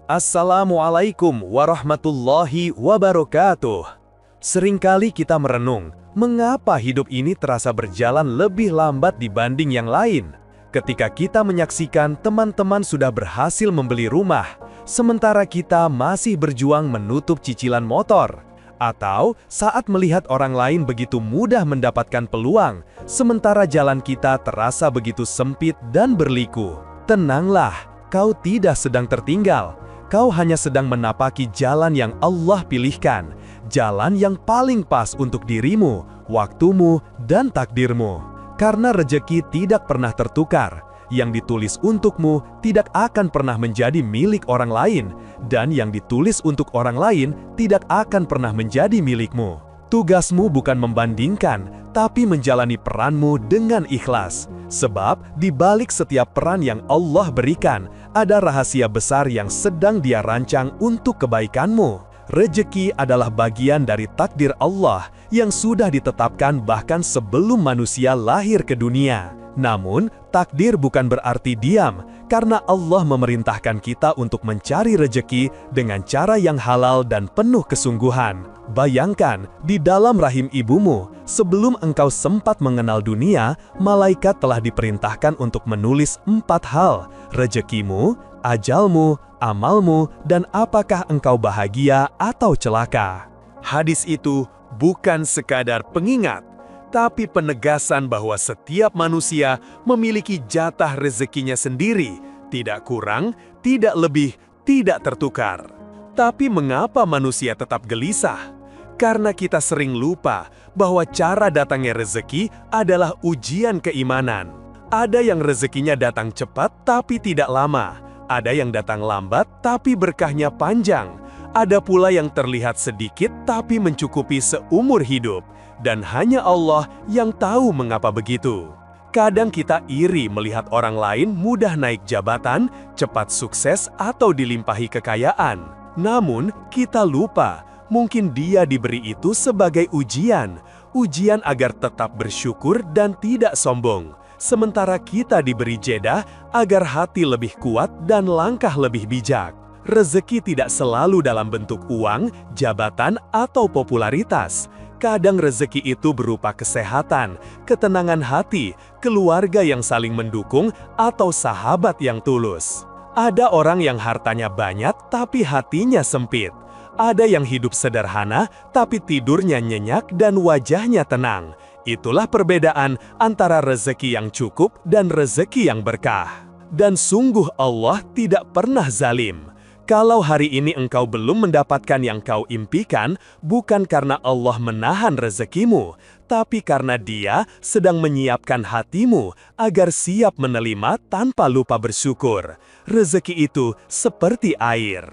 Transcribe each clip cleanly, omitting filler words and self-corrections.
Assalamualaikum warahmatullahi wabarakatuh. Seringkali kita merenung, mengapa hidup ini terasa berjalan lebih lambat dibanding yang lain? Ketika kita menyaksikan teman-teman sudah berhasil membeli rumah, sementara kita masih berjuang menutup cicilan motor. Atau saat melihat orang lain begitu mudah mendapatkan peluang, sementara jalan kita terasa begitu sempit dan berliku. Tenanglah, kau tidak sedang tertinggal. Kau hanya sedang menapaki jalan yang Allah pilihkan, jalan yang paling pas untuk dirimu, waktumu, dan takdirmu. Karena rejeki tidak pernah tertukar, yang ditulis untukmu tidak akan pernah menjadi milik orang lain, dan yang ditulis untuk orang lain tidak akan pernah menjadi milikmu. Tugasmu bukan membandingkan, tapi menjalani peranmu dengan ikhlas. Sebab di balik setiap peran yang Allah berikan, ada rahasia besar yang sedang Dia rancang untuk kebaikanmu. Rejeki adalah bagian dari takdir Allah yang sudah ditetapkan bahkan sebelum manusia lahir ke dunia. Namun, takdir bukan berarti diam, karena Allah memerintahkan kita untuk mencari rejeki dengan cara yang halal dan penuh kesungguhan. Bayangkan, di dalam rahim ibumu, sebelum engkau sempat mengenal dunia, malaikat telah diperintahkan untuk menulis 4 hal: rejekimu, ajalmu, amalmu, dan apakah engkau bahagia atau celaka. Hadis itu bukan sekadar pengingat, tapi penegasan bahwa setiap manusia memiliki jatah rezekinya sendiri, tidak kurang, tidak lebih, tidak tertukar. Tapi mengapa manusia tetap gelisah? Karena kita sering lupa bahwa cara datangnya rezeki adalah ujian keimanan. Ada yang rezekinya datang cepat tapi tidak lama. Ada yang datang lambat tapi berkahnya panjang. Ada pula yang terlihat sedikit tapi mencukupi seumur hidup. Dan hanya Allah yang tahu mengapa begitu. Kadang kita iri melihat orang lain mudah naik jabatan, cepat sukses, atau dilimpahi kekayaan. Namun, kita lupa, mungkin dia diberi itu sebagai ujian. Ujian agar tetap bersyukur dan tidak sombong. Sementara kita diberi jeda agar hati lebih kuat dan langkah lebih bijak. Rezeki tidak selalu dalam bentuk uang, jabatan, atau popularitas. Kadang rezeki itu berupa kesehatan, ketenangan hati, keluarga yang saling mendukung, atau sahabat yang tulus. Ada orang yang hartanya banyak tapi hatinya sempit. Ada yang hidup sederhana tapi tidurnya nyenyak dan wajahnya tenang. Itulah perbedaan antara rezeki yang cukup dan rezeki yang berkah. Dan sungguh Allah tidak pernah zalim. Kalau hari ini engkau belum mendapatkan yang kau impikan, bukan karena Allah menahan rezekimu, tapi karena Dia sedang menyiapkan hatimu agar siap menerima tanpa lupa bersyukur. Rezeki itu seperti air.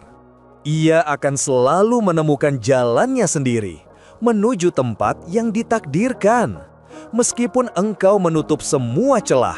Ia akan selalu menemukan jalannya sendiri, menuju tempat yang ditakdirkan. Meskipun engkau menutup semua celah,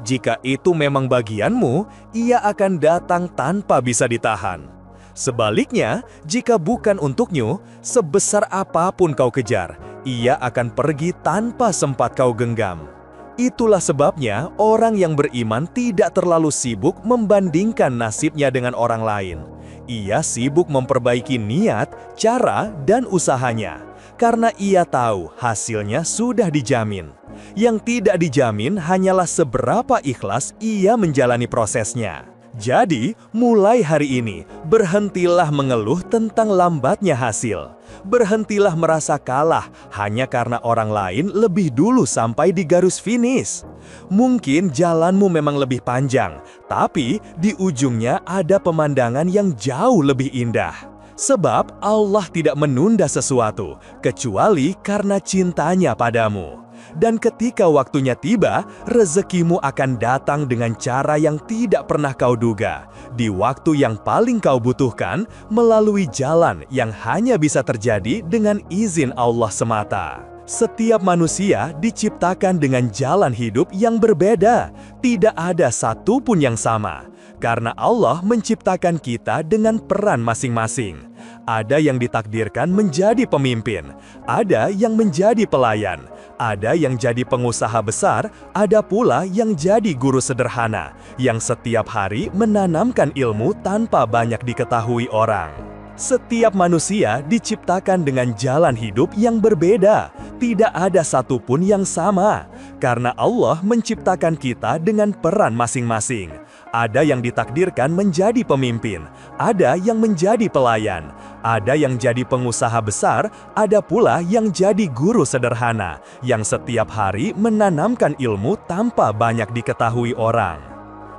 jika itu memang bagianmu, ia akan datang tanpa bisa ditahan. Sebaliknya, jika bukan untukmu, sebesar apapun kau kejar, ia akan pergi tanpa sempat kau genggam. Itulah sebabnya orang yang beriman tidak terlalu sibuk membandingkan nasibnya dengan orang lain. Ia sibuk memperbaiki niat, cara, dan usahanya. Karena ia tahu hasilnya sudah dijamin. Yang tidak dijamin hanyalah seberapa ikhlas ia menjalani prosesnya. Jadi, mulai hari ini, berhentilah mengeluh tentang lambatnya hasil. Berhentilah merasa kalah hanya karena orang lain lebih dulu sampai di garis finish. Mungkin jalanmu memang lebih panjang, tapi di ujungnya ada pemandangan yang jauh lebih indah. Sebab Allah tidak menunda sesuatu, kecuali karena cintanya padamu. Dan ketika waktunya tiba, rezekimu akan datang dengan cara yang tidak pernah kau duga, di waktu yang paling kau butuhkan, melalui jalan yang hanya bisa terjadi dengan izin Allah semata. Setiap manusia diciptakan dengan jalan hidup yang berbeda, tidak ada satupun yang sama. Karena Allah menciptakan kita dengan peran masing-masing. Ada yang ditakdirkan menjadi pemimpin, ada yang menjadi pelayan, Ada yang jadi pengusaha besar, ada pula yang jadi guru sederhana, yang setiap hari menanamkan ilmu tanpa banyak diketahui orang. Setiap manusia diciptakan dengan jalan hidup yang berbeda, tidak ada satupun yang sama, karena Allah menciptakan kita dengan peran masing-masing. Ada yang ditakdirkan menjadi pemimpin, ada yang menjadi pelayan, ada yang jadi pengusaha besar, ada pula yang jadi guru sederhana, yang setiap hari menanamkan ilmu tanpa banyak diketahui orang.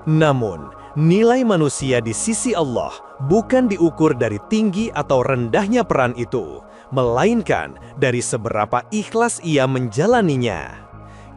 Namun, nilai manusia di sisi Allah bukan diukur dari tinggi atau rendahnya peran itu, melainkan dari seberapa ikhlas ia menjalaninya.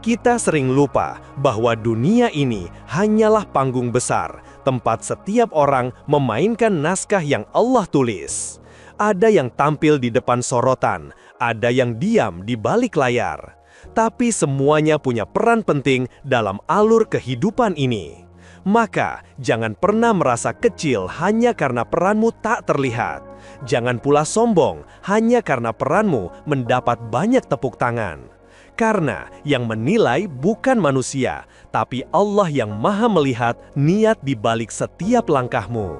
Kita sering lupa bahwa dunia ini hanyalah panggung besar, tempat setiap orang memainkan naskah yang Allah tulis. Ada yang tampil di depan sorotan, ada yang diam di balik layar. Tapi semuanya punya peran penting dalam alur kehidupan ini. Maka, jangan pernah merasa kecil hanya karena peranmu tak terlihat. Jangan pula sombong hanya karena peranmu mendapat banyak tepuk tangan. Karena yang menilai bukan manusia, tapi Allah yang Maha melihat niat di balik setiap langkahmu.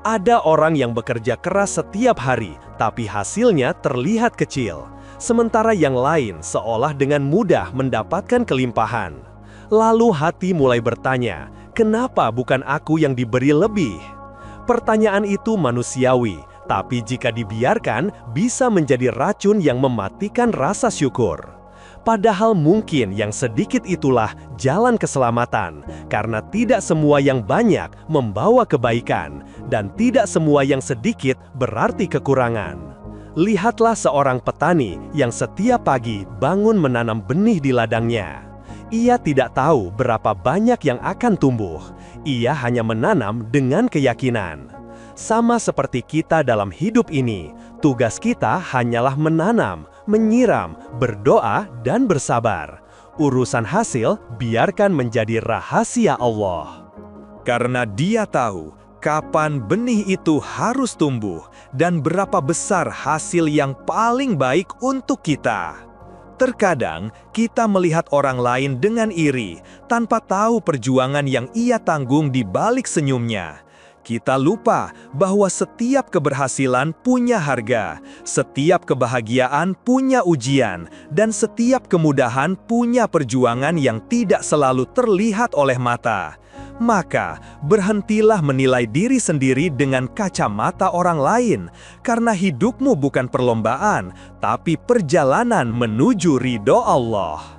Ada orang yang bekerja keras setiap hari, tapi hasilnya terlihat kecil. Sementara yang lain seolah dengan mudah mendapatkan kelimpahan. Lalu hati mulai bertanya, kenapa bukan aku yang diberi lebih? Pertanyaan itu manusiawi, tapi jika dibiarkan bisa menjadi racun yang mematikan rasa syukur. Padahal mungkin yang sedikit itulah jalan keselamatan, karena tidak semua yang banyak membawa kebaikan, dan tidak semua yang sedikit berarti kekurangan. Lihatlah seorang petani yang setiap pagi bangun menanam benih di ladangnya. Ia tidak tahu berapa banyak yang akan tumbuh. Ia hanya menanam dengan keyakinan. Sama seperti kita dalam hidup ini, tugas kita hanyalah menanam, menyiram, berdoa, dan bersabar. Urusan hasil biarkan menjadi rahasia Allah. Karena Dia tahu kapan benih itu harus tumbuh dan berapa besar hasil yang paling baik untuk kita. Terkadang kita melihat orang lain dengan iri tanpa tahu perjuangan yang ia tanggung di balik senyumnya. Kita lupa bahwa setiap keberhasilan punya harga, setiap kebahagiaan punya ujian, dan setiap kemudahan punya perjuangan yang tidak selalu terlihat oleh mata. Maka, berhentilah menilai diri sendiri dengan kacamata orang lain, karena hidupmu bukan perlombaan, tapi perjalanan menuju ridho Allah.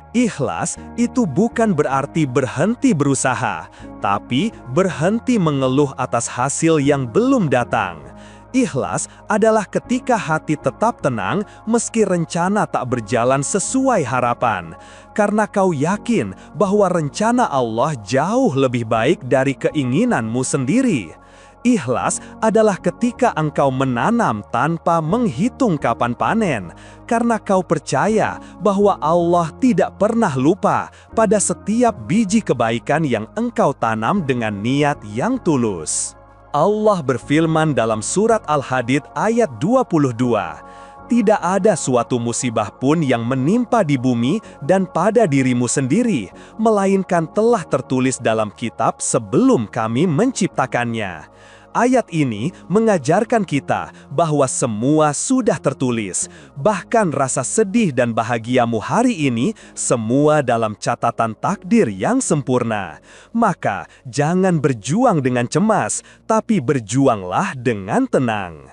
Ikhlas itu bukan berarti berhenti berusaha, tapi berhenti mengeluh atas hasil yang belum datang. Ikhlas adalah ketika hati tetap tenang meski rencana tak berjalan sesuai harapan, karena kau yakin bahwa rencana Allah jauh lebih baik dari keinginanmu sendiri. Ikhlas adalah ketika engkau menanam tanpa menghitung kapan panen, karena kau percaya bahwa Allah tidak pernah lupa pada setiap biji kebaikan yang engkau tanam dengan niat yang tulus. Allah berfirman dalam surat Al-Hadid ayat 22, "Tidak ada suatu musibah pun yang menimpa di bumi dan pada dirimu sendiri, melainkan telah tertulis dalam kitab sebelum kami menciptakannya." Ayat ini mengajarkan kita bahwa semua sudah tertulis, bahkan rasa sedih dan bahagiamu hari ini semua dalam catatan takdir yang sempurna. Maka jangan berjuang dengan cemas, tapi berjuanglah dengan tenang.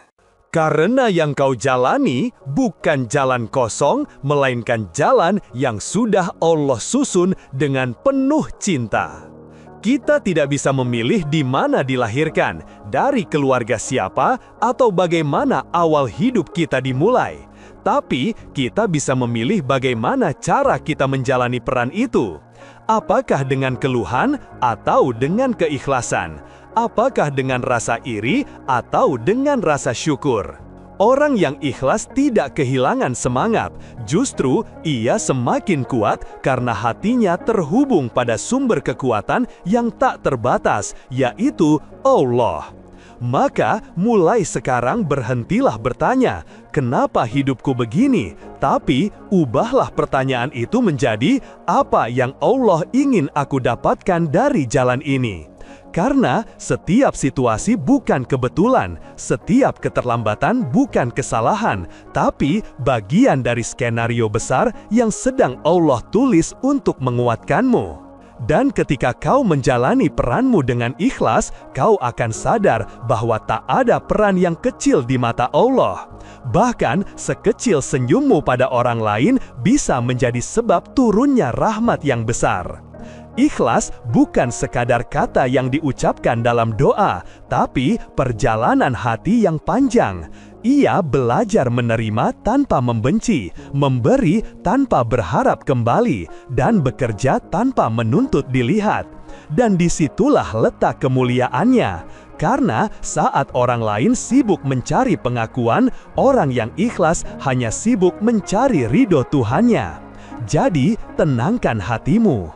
Karena yang kau jalani bukan jalan kosong, melainkan jalan yang sudah Allah susun dengan penuh cinta. Kita tidak bisa memilih di mana dilahirkan, dari keluarga siapa, atau bagaimana awal hidup kita dimulai. Tapi, kita bisa memilih bagaimana cara kita menjalani peran itu. Apakah dengan keluhan atau dengan keikhlasan? Apakah dengan rasa iri atau dengan rasa syukur? Orang yang ikhlas tidak kehilangan semangat, justru ia semakin kuat karena hatinya terhubung pada sumber kekuatan yang tak terbatas, yaitu Allah. Maka mulai sekarang berhentilah bertanya, "Kenapa hidupku begini?" Tapi ubahlah pertanyaan itu menjadi, "Apa yang Allah ingin aku dapatkan dari jalan ini?" Karena setiap situasi bukan kebetulan, setiap keterlambatan bukan kesalahan, tapi bagian dari skenario besar yang sedang Allah tulis untuk menguatkanmu. Dan ketika kau menjalani peranmu dengan ikhlas, kau akan sadar bahwa tak ada peran yang kecil di mata Allah. Bahkan sekecil senyummu pada orang lain bisa menjadi sebab turunnya rahmat yang besar. Ikhlas bukan sekadar kata yang diucapkan dalam doa, tapi perjalanan hati yang panjang. Ia belajar menerima tanpa membenci, memberi tanpa berharap kembali, dan bekerja tanpa menuntut dilihat. Dan disitulah letak kemuliaannya. Karena saat orang lain sibuk mencari pengakuan, orang yang ikhlas hanya sibuk mencari ridho Tuhannya. Jadi, tenangkan hatimu.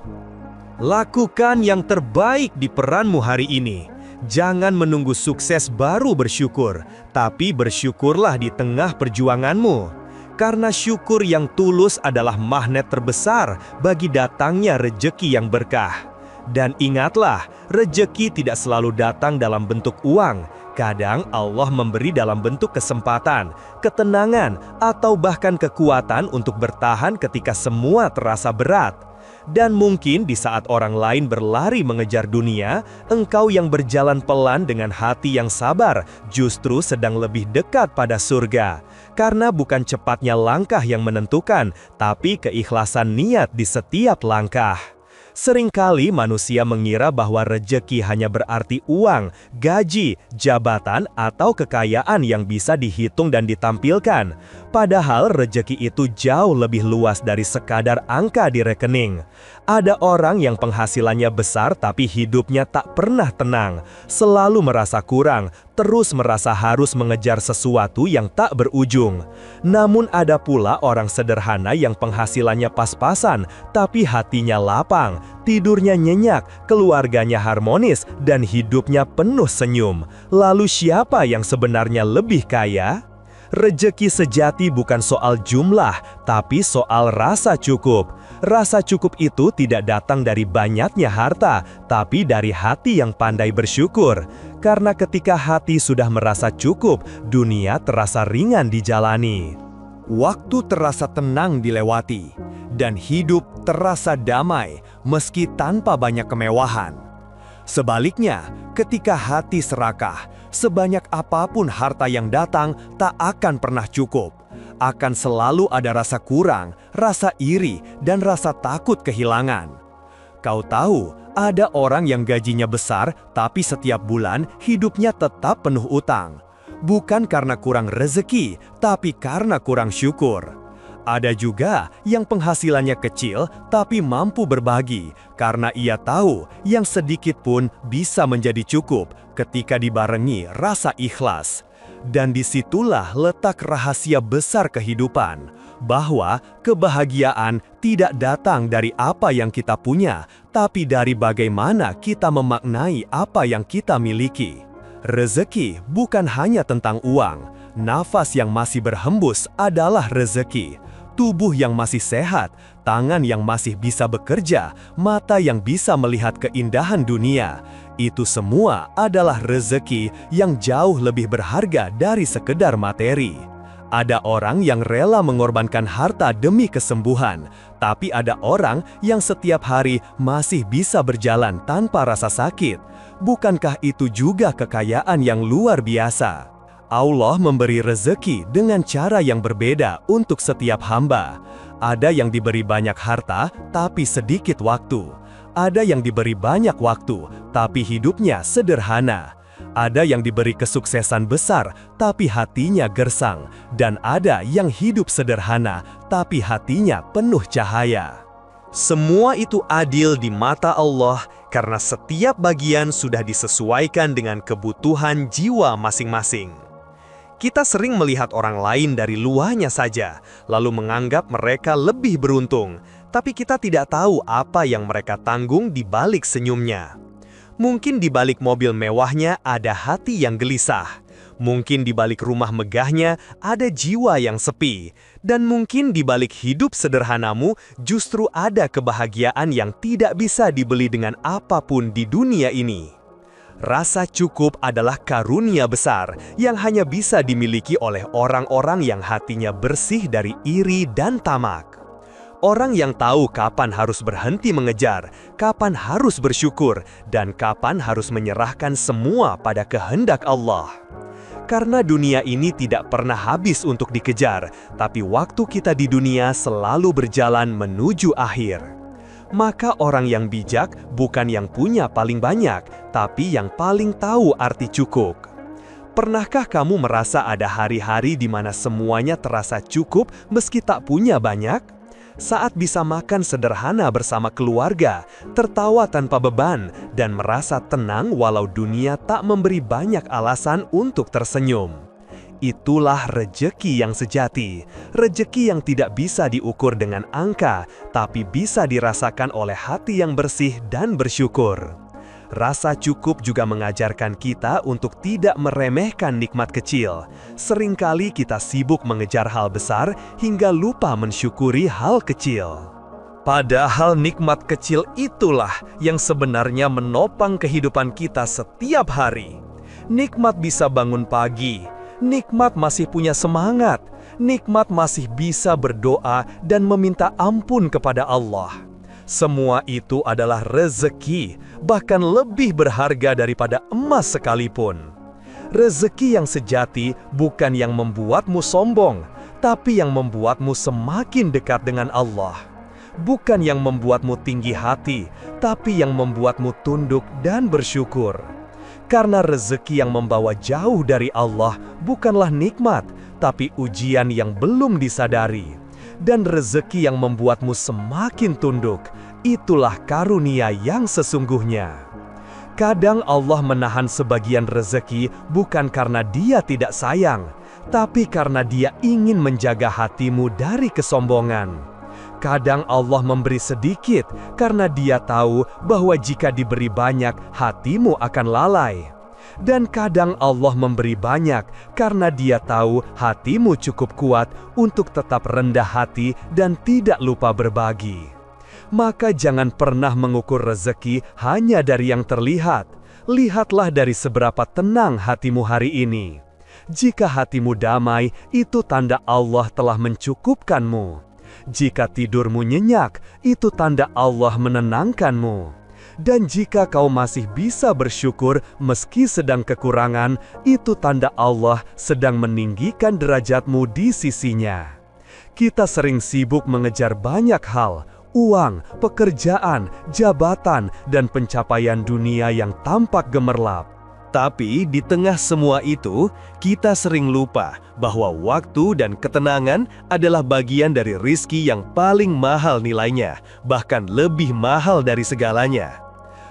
Lakukan yang terbaik di peranmu hari ini. Jangan menunggu sukses baru bersyukur, tapi bersyukurlah di tengah perjuanganmu. Karena syukur yang tulus adalah magnet terbesar bagi datangnya rejeki yang berkah. Dan ingatlah, rejeki tidak selalu datang dalam bentuk uang. Kadang Allah memberi dalam bentuk kesempatan, ketenangan, atau bahkan kekuatan untuk bertahan ketika semua terasa berat. Dan mungkin di saat orang lain berlari mengejar dunia, engkau yang berjalan pelan dengan hati yang sabar justru sedang lebih dekat pada surga. Karena bukan cepatnya langkah yang menentukan, tapi keikhlasan niat di setiap langkah. Seringkali manusia mengira bahwa rejeki hanya berarti uang, gaji, jabatan, atau kekayaan yang bisa dihitung dan ditampilkan. Padahal rejeki itu jauh lebih luas dari sekadar angka di rekening. Ada orang yang penghasilannya besar tapi hidupnya tak pernah tenang, selalu merasa kurang, terus merasa harus mengejar sesuatu yang tak berujung. Namun ada pula orang sederhana yang penghasilannya pas-pasan, tapi hatinya lapang, tidurnya nyenyak, keluarganya harmonis, dan hidupnya penuh senyum. Lalu siapa yang sebenarnya lebih kaya? Rejeki sejati bukan soal jumlah, tapi soal rasa cukup. Rasa cukup itu tidak datang dari banyaknya harta, tapi dari hati yang pandai bersyukur. Karena ketika hati sudah merasa cukup, dunia terasa ringan dijalani. Waktu terasa tenang dilewati, dan hidup terasa damai meski tanpa banyak kemewahan. Sebaliknya, ketika hati serakah, sebanyak apapun harta yang datang tak akan pernah cukup. Akan selalu ada rasa kurang, rasa iri, dan rasa takut kehilangan. Kau tahu, ada orang yang gajinya besar, tapi setiap bulan hidupnya tetap penuh utang. Bukan karena kurang rezeki, tapi karena kurang syukur. Ada juga yang penghasilannya kecil tapi mampu berbagi karena ia tahu yang sedikit pun bisa menjadi cukup ketika dibarengi rasa ikhlas. Dan disitulah letak rahasia besar kehidupan, bahwa kebahagiaan tidak datang dari apa yang kita punya, tapi dari bagaimana kita memaknai apa yang kita miliki. Rezeki bukan hanya tentang uang, nafas yang masih berhembus adalah rezeki. Tubuh yang masih sehat, tangan yang masih bisa bekerja, mata yang bisa melihat keindahan dunia. Itu semua adalah rezeki yang jauh lebih berharga dari sekedar materi. Ada orang yang rela mengorbankan harta demi kesembuhan, tapi ada orang yang setiap hari masih bisa berjalan tanpa rasa sakit. Bukankah itu juga kekayaan yang luar biasa? Allah memberi rezeki dengan cara yang berbeda untuk setiap hamba. Ada yang diberi banyak harta, tapi sedikit waktu. Ada yang diberi banyak waktu, tapi hidupnya sederhana. Ada yang diberi kesuksesan besar, tapi hatinya gersang. Dan ada yang hidup sederhana, tapi hatinya penuh cahaya. Semua itu adil di mata Allah karena setiap bagian sudah disesuaikan dengan kebutuhan jiwa masing-masing. Kita sering melihat orang lain dari luarnya saja, lalu menganggap mereka lebih beruntung, tapi kita tidak tahu apa yang mereka tanggung di balik senyumnya. Mungkin di balik mobil mewahnya ada hati yang gelisah. Mungkin di balik rumah megahnya ada jiwa yang sepi. Dan mungkin di balik hidup sederhanamu justru ada kebahagiaan yang tidak bisa dibeli dengan apapun di dunia ini. Rasa cukup adalah karunia besar yang hanya bisa dimiliki oleh orang-orang yang hatinya bersih dari iri dan tamak. Orang yang tahu kapan harus berhenti mengejar, kapan harus bersyukur, dan kapan harus menyerahkan semua pada kehendak Allah. Karena dunia ini tidak pernah habis untuk dikejar, tapi waktu kita di dunia selalu berjalan menuju akhir. Maka orang yang bijak bukan yang punya paling banyak, tapi yang paling tahu arti cukup. Pernahkah kamu merasa ada hari-hari di mana semuanya terasa cukup meski tak punya banyak? Saat bisa makan sederhana bersama keluarga, tertawa tanpa beban, dan merasa tenang walau dunia tak memberi banyak alasan untuk tersenyum. Itulah rejeki yang sejati, rejeki yang tidak bisa diukur dengan angka, tapi bisa dirasakan oleh hati yang bersih dan bersyukur. Rasa cukup juga mengajarkan kita untuk tidak meremehkan nikmat kecil. Seringkali kita sibuk mengejar hal besar hingga lupa mensyukuri hal kecil. Padahal nikmat kecil itulah yang sebenarnya menopang kehidupan kita setiap hari. Nikmat bisa bangun pagi, nikmat masih punya semangat, nikmat masih bisa berdoa dan meminta ampun kepada Allah. Semua itu adalah rezeki, bahkan lebih berharga daripada emas sekalipun. Rezeki yang sejati bukan yang membuatmu sombong, tapi yang membuatmu semakin dekat dengan Allah. Bukan yang membuatmu tinggi hati, tapi yang membuatmu tunduk dan bersyukur. Karena rezeki yang membawa jauh dari Allah bukanlah nikmat, tapi ujian yang belum disadari. Dan rezeki yang membuatmu semakin tunduk, itulah karunia yang sesungguhnya. Kadang Allah menahan sebagian rezeki bukan karena Dia tidak sayang, tapi karena Dia ingin menjaga hatimu dari kesombongan. Kadang Allah memberi sedikit karena Dia tahu bahwa jika diberi banyak, hatimu akan lalai. Dan kadang Allah memberi banyak karena Dia tahu hatimu cukup kuat untuk tetap rendah hati dan tidak lupa berbagi. Maka jangan pernah mengukur rezeki hanya dari yang terlihat. Lihatlah dari seberapa tenang hatimu hari ini. Jika hatimu damai, itu tanda Allah telah mencukupkanmu. Jika tidurmu nyenyak, itu tanda Allah menenangkanmu. Dan jika kau masih bisa bersyukur meski sedang kekurangan, itu tanda Allah sedang meninggikan derajatmu di sisinya. Kita sering sibuk mengejar banyak hal, uang, pekerjaan, jabatan, dan pencapaian dunia yang tampak gemerlap. Tapi di tengah semua itu, kita sering lupa bahwa waktu dan ketenangan adalah bagian dari rizki yang paling mahal nilainya, bahkan lebih mahal dari segalanya.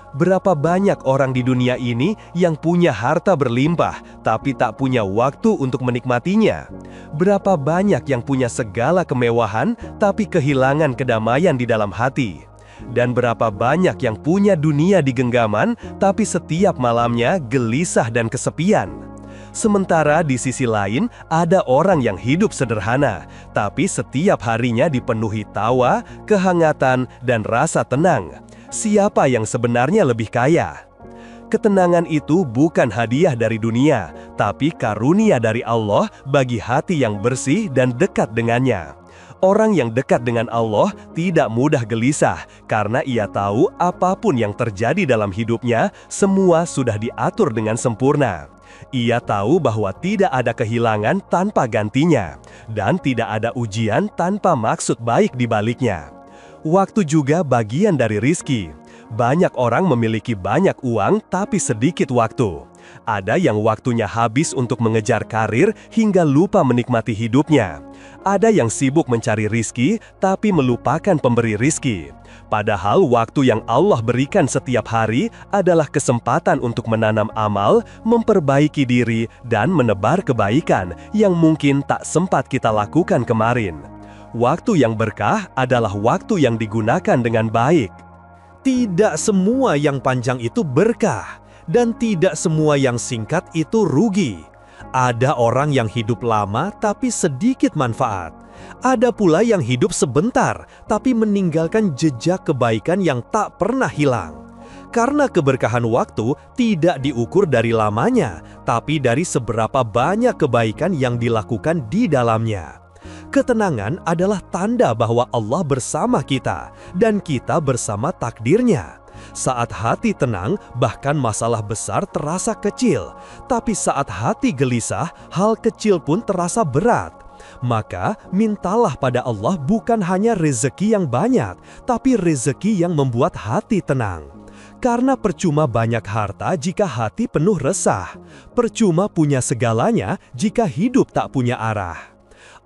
Berapa banyak orang di dunia ini yang punya harta berlimpah, tapi tak punya waktu untuk menikmatinya? Berapa banyak yang punya segala kemewahan, tapi kehilangan kedamaian di dalam hati? Dan berapa banyak yang punya dunia di genggaman, tapi setiap malamnya gelisah dan kesepian? Sementara di sisi lain, ada orang yang hidup sederhana, tapi setiap harinya dipenuhi tawa, kehangatan, dan rasa tenang. Siapa yang sebenarnya lebih kaya? Ketenangan itu bukan hadiah dari dunia, tapi karunia dari Allah bagi hati yang bersih dan dekat dengannya. Orang yang dekat dengan Allah tidak mudah gelisah, karena ia tahu apapun yang terjadi dalam hidupnya, semua sudah diatur dengan sempurna. Ia tahu bahwa tidak ada kehilangan tanpa gantinya, dan tidak ada ujian tanpa maksud baik di baliknya. Waktu juga bagian dari rizki. Banyak orang memiliki banyak uang tapi sedikit waktu. Ada yang waktunya habis untuk mengejar karir hingga lupa menikmati hidupnya. Ada yang sibuk mencari rizki tapi melupakan pemberi rizki. Padahal waktu yang Allah berikan setiap hari adalah kesempatan untuk menanam amal, memperbaiki diri, dan menebar kebaikan yang mungkin tak sempat kita lakukan kemarin. Waktu yang berkah adalah waktu yang digunakan dengan baik. Tidak semua yang panjang itu berkah, dan tidak semua yang singkat itu rugi. Ada orang yang hidup lama tapi sedikit manfaat. Ada pula yang hidup sebentar tapi meninggalkan jejak kebaikan yang tak pernah hilang. Karena keberkahan waktu tidak diukur dari lamanya, tapi dari seberapa banyak kebaikan yang dilakukan di dalamnya. Ketenangan adalah tanda bahwa Allah bersama kita, dan kita bersama takdirnya. Saat hati tenang, bahkan masalah besar terasa kecil. Tapi saat hati gelisah, hal kecil pun terasa berat. Maka, mintalah pada Allah bukan hanya rezeki yang banyak, tapi rezeki yang membuat hati tenang. Karena percuma banyak harta jika hati penuh resah. Percuma punya segalanya jika hidup tak punya arah.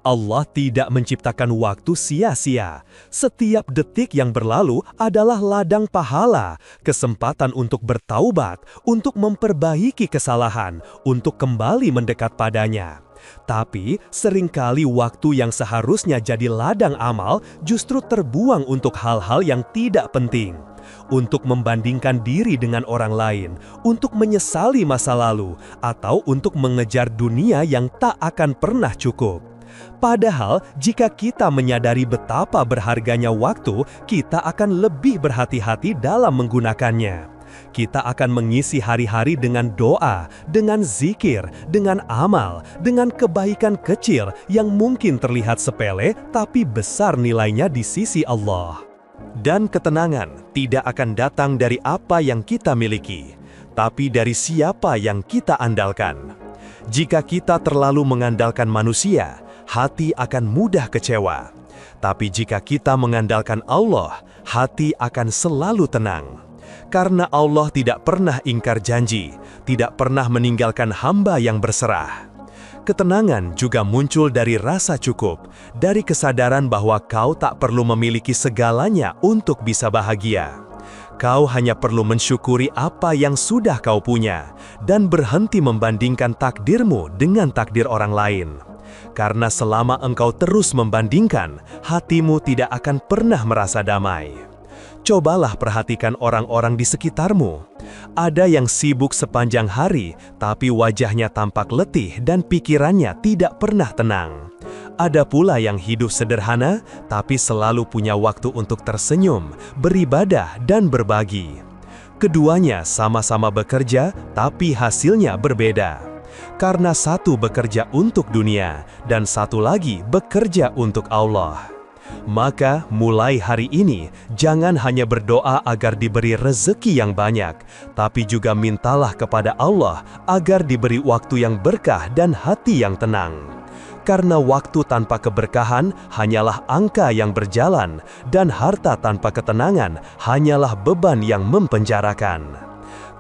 Allah tidak menciptakan waktu sia-sia. Setiap detik yang berlalu adalah ladang pahala, kesempatan untuk bertaubat, untuk memperbaiki kesalahan, untuk kembali mendekat padanya. Tapi, seringkali waktu yang seharusnya jadi ladang amal justru terbuang untuk hal-hal yang tidak penting. Untuk membandingkan diri dengan orang lain, untuk menyesali masa lalu, atau untuk mengejar dunia yang tak akan pernah cukup. Padahal, jika kita menyadari betapa berharganya waktu, kita akan lebih berhati-hati dalam menggunakannya. Kita akan mengisi hari-hari dengan doa, dengan zikir, dengan amal, dengan kebaikan kecil yang mungkin terlihat sepele tapi besar nilainya di sisi Allah. Dan ketenangan tidak akan datang dari apa yang kita miliki, tapi dari siapa yang kita andalkan. Jika kita terlalu mengandalkan manusia, hati akan mudah kecewa. Tapi jika kita mengandalkan Allah, hati akan selalu tenang. Karena Allah tidak pernah ingkar janji, tidak pernah meninggalkan hamba yang berserah. Ketenangan juga muncul dari rasa cukup, dari kesadaran bahwa kau tak perlu memiliki segalanya untuk bisa bahagia. Kau hanya perlu mensyukuri apa yang sudah kau punya, dan berhenti membandingkan takdirmu dengan takdir orang lain. Karena selama engkau terus membandingkan, hatimu tidak akan pernah merasa damai. Cobalah perhatikan orang-orang di sekitarmu. Ada yang sibuk sepanjang hari, tapi wajahnya tampak letih dan pikirannya tidak pernah tenang. Ada pula yang hidup sederhana, tapi selalu punya waktu untuk tersenyum, beribadah, dan berbagi. Keduanya sama-sama bekerja, tapi hasilnya berbeda. Karena satu bekerja untuk dunia, dan satu lagi bekerja untuk Allah. Maka mulai hari ini, jangan hanya berdoa agar diberi rezeki yang banyak, tapi juga mintalah kepada Allah agar diberi waktu yang berkah dan hati yang tenang. Karena waktu tanpa keberkahan hanyalah angka yang berjalan, dan harta tanpa ketenangan hanyalah beban yang mempenjarakan.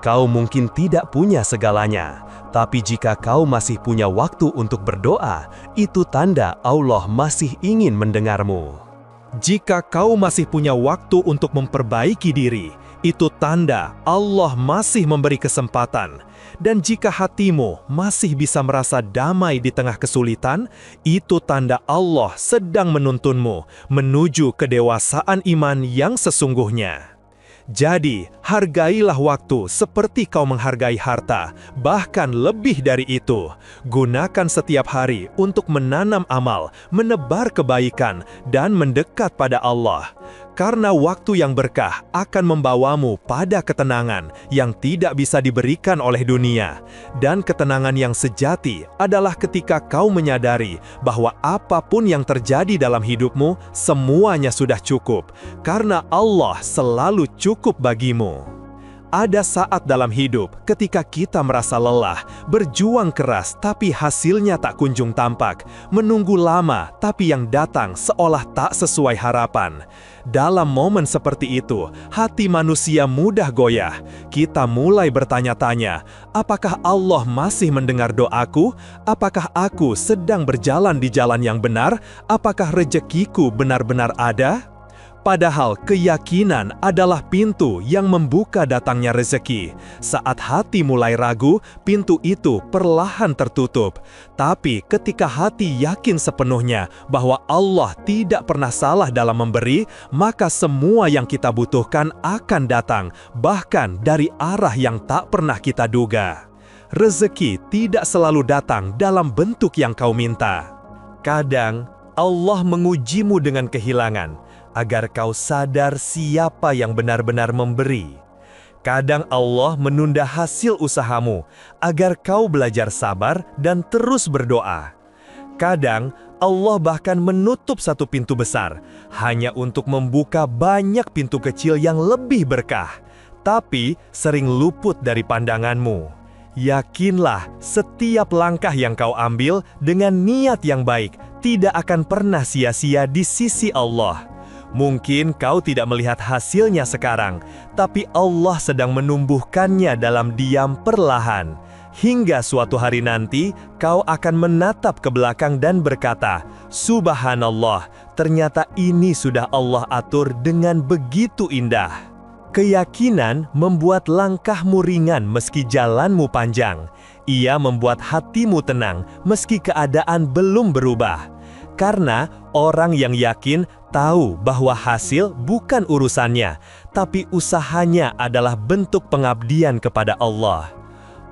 Kau mungkin tidak punya segalanya, tapi jika kau masih punya waktu untuk berdoa, itu tanda Allah masih ingin mendengarmu. Jika kau masih punya waktu untuk memperbaiki diri, itu tanda Allah masih memberi kesempatan. Dan jika hatimu masih bisa merasa damai di tengah kesulitan, itu tanda Allah sedang menuntunmu menuju kedewasaan iman yang sesungguhnya. Jadi, hargailah waktu seperti kau menghargai harta, bahkan lebih dari itu. Gunakan setiap hari untuk menanam amal, menebar kebaikan, dan mendekat pada Allah. Karena waktu yang berkah akan membawamu pada ketenangan yang tidak bisa diberikan oleh dunia. Dan ketenangan yang sejati adalah ketika kau menyadari bahwa apapun yang terjadi dalam hidupmu, semuanya sudah cukup. Karena Allah selalu cukup bagimu. Ada saat dalam hidup ketika kita merasa lelah, berjuang keras tapi hasilnya tak kunjung tampak, menunggu lama tapi yang datang seolah tak sesuai harapan. Dalam momen seperti itu, hati manusia mudah goyah. Kita mulai bertanya-tanya, apakah Allah masih mendengar doaku? Apakah aku sedang berjalan di jalan yang benar? Apakah rezekiku benar-benar ada? Padahal keyakinan adalah pintu yang membuka datangnya rezeki. Saat hati mulai ragu, pintu itu perlahan tertutup. Tapi ketika hati yakin sepenuhnya bahwa Allah tidak pernah salah dalam memberi, maka semua yang kita butuhkan akan datang, bahkan dari arah yang tak pernah kita duga. Rezeki tidak selalu datang dalam bentuk yang kau minta. Kadang Allah mengujimu dengan kehilangan, agar kau sadar siapa yang benar-benar memberi. Kadang Allah menunda hasil usahamu, agar kau belajar sabar dan terus berdoa. Kadang Allah bahkan menutup satu pintu besar, hanya untuk membuka banyak pintu kecil yang lebih berkah, tapi sering luput dari pandanganmu. Yakinlah, setiap langkah yang kau ambil dengan niat yang baik tidak akan pernah sia-sia di sisi Allah. Mungkin kau tidak melihat hasilnya sekarang, tapi Allah sedang menumbuhkannya dalam diam perlahan. Hingga suatu hari nanti, kau akan menatap ke belakang dan berkata, "Subhanallah, ternyata ini sudah Allah atur dengan begitu indah." Keyakinan membuat langkahmu ringan meski jalanmu panjang. Ia membuat hatimu tenang meski keadaan belum berubah. Karena orang yang yakin tahu bahwa hasil bukan urusannya, tapi usahanya adalah bentuk pengabdian kepada Allah.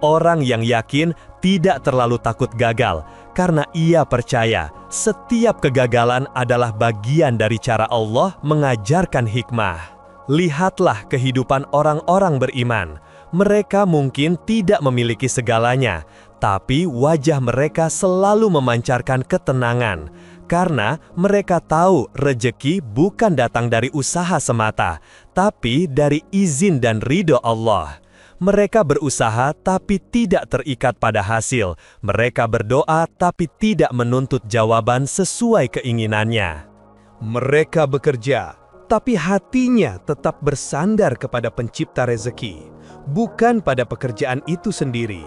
Orang yang yakin tidak terlalu takut gagal, karena ia percaya setiap kegagalan adalah bagian dari cara Allah mengajarkan hikmah. Lihatlah kehidupan orang-orang beriman. Mereka mungkin tidak memiliki segalanya, tapi wajah mereka selalu memancarkan ketenangan. Karena mereka tahu rejeki bukan datang dari usaha semata, tapi dari izin dan ridho Allah. Mereka berusaha tapi tidak terikat pada hasil. Mereka berdoa tapi tidak menuntut jawaban sesuai keinginannya. Mereka bekerja, tapi hatinya tetap bersandar kepada pencipta rezeki, bukan pada pekerjaan itu sendiri.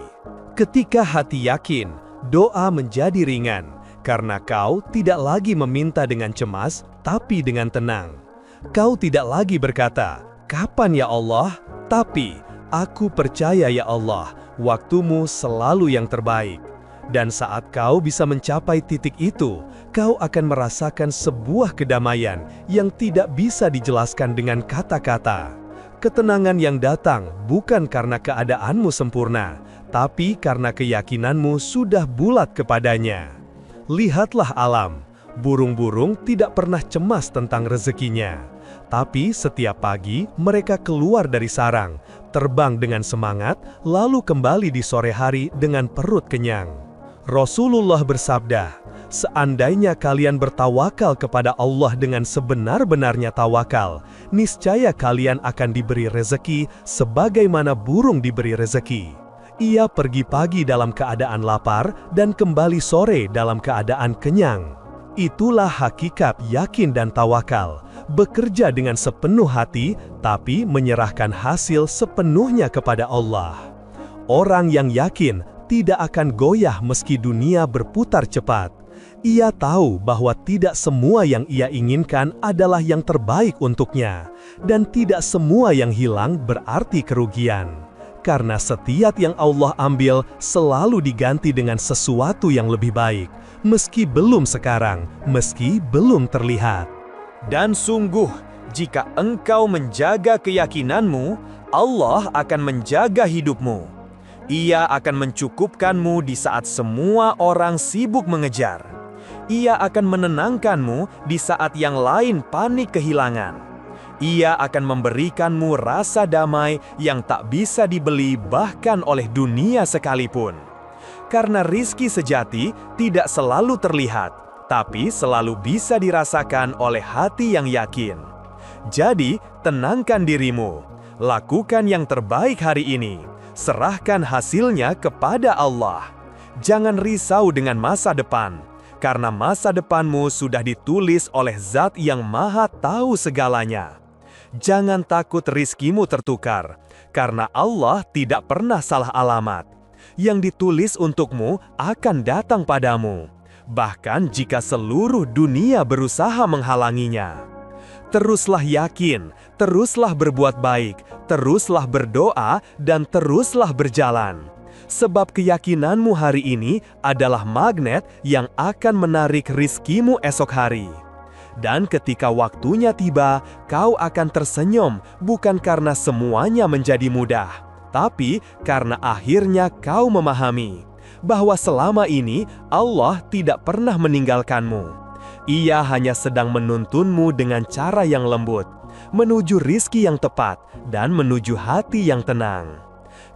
Ketika hati yakin, doa menjadi ringan. Karena kau tidak lagi meminta dengan cemas, tapi dengan tenang. Kau tidak lagi berkata, "Kapan ya Allah?" Tapi, "Aku percaya ya Allah, waktumu selalu yang terbaik." Dan saat kau bisa mencapai titik itu, kau akan merasakan sebuah kedamaian yang tidak bisa dijelaskan dengan kata-kata. Ketenangan yang datang bukan karena keadaanmu sempurna, tapi karena keyakinanmu sudah bulat kepadanya. Lihatlah alam, burung-burung tidak pernah cemas tentang rezekinya. Tapi setiap pagi mereka keluar dari sarang, terbang dengan semangat, lalu kembali di sore hari dengan perut kenyang. Rasulullah bersabda, "Seandainya kalian bertawakal kepada Allah dengan sebenar-benarnya tawakal, niscaya kalian akan diberi rezeki sebagaimana burung diberi rezeki." Ia pergi pagi dalam keadaan lapar dan kembali sore dalam keadaan kenyang. Itulah hakikat yakin dan tawakal, bekerja dengan sepenuh hati tapi menyerahkan hasil sepenuhnya kepada Allah. Orang yang yakin tidak akan goyah meski dunia berputar cepat. Ia tahu bahwa tidak semua yang ia inginkan adalah yang terbaik untuknya, dan tidak semua yang hilang berarti kerugian. Karena setiap yang Allah ambil selalu diganti dengan sesuatu yang lebih baik, meski belum sekarang, meski belum terlihat. Dan sungguh, jika engkau menjaga keyakinanmu, Allah akan menjaga hidupmu. Ia akan mencukupkanmu di saat semua orang sibuk mengejar. Ia akan menenangkanmu di saat yang lain panik kehilangan. Ia akan memberikanmu rasa damai yang tak bisa dibeli bahkan oleh dunia sekalipun. Karena rizki sejati tidak selalu terlihat, tapi selalu bisa dirasakan oleh hati yang yakin. Jadi, tenangkan dirimu. Lakukan yang terbaik hari ini. Serahkan hasilnya kepada Allah. Jangan risau dengan masa depan, karena masa depanmu sudah ditulis oleh Zat yang Maha Tahu segalanya. Jangan takut rizkimu tertukar, karena Allah tidak pernah salah alamat. Yang ditulis untukmu akan datang padamu, bahkan jika seluruh dunia berusaha menghalanginya. Teruslah yakin, teruslah berbuat baik, teruslah berdoa, dan teruslah berjalan. Sebab keyakinanmu hari ini adalah magnet yang akan menarik rizkimu esok hari. Dan ketika waktunya tiba, kau akan tersenyum bukan karena semuanya menjadi mudah, tapi karena akhirnya kau memahami bahwa selama ini Allah tidak pernah meninggalkanmu. Ia hanya sedang menuntunmu dengan cara yang lembut, menuju rizki yang tepat dan menuju hati yang tenang.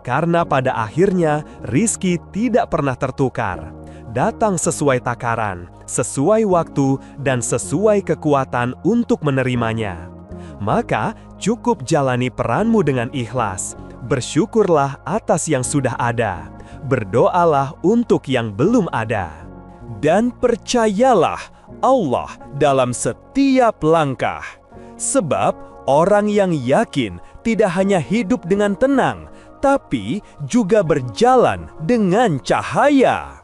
Karena pada akhirnya rizki tidak pernah tertukar, datang sesuai takaran, sesuai waktu, dan sesuai kekuatan untuk menerimanya. Maka cukup jalani peranmu dengan ikhlas, bersyukurlah atas yang sudah ada, berdoalah untuk yang belum ada. Dan percayalah Allah dalam setiap langkah. Sebab orang yang yakin tidak hanya hidup dengan tenang, tapi juga berjalan dengan cahaya.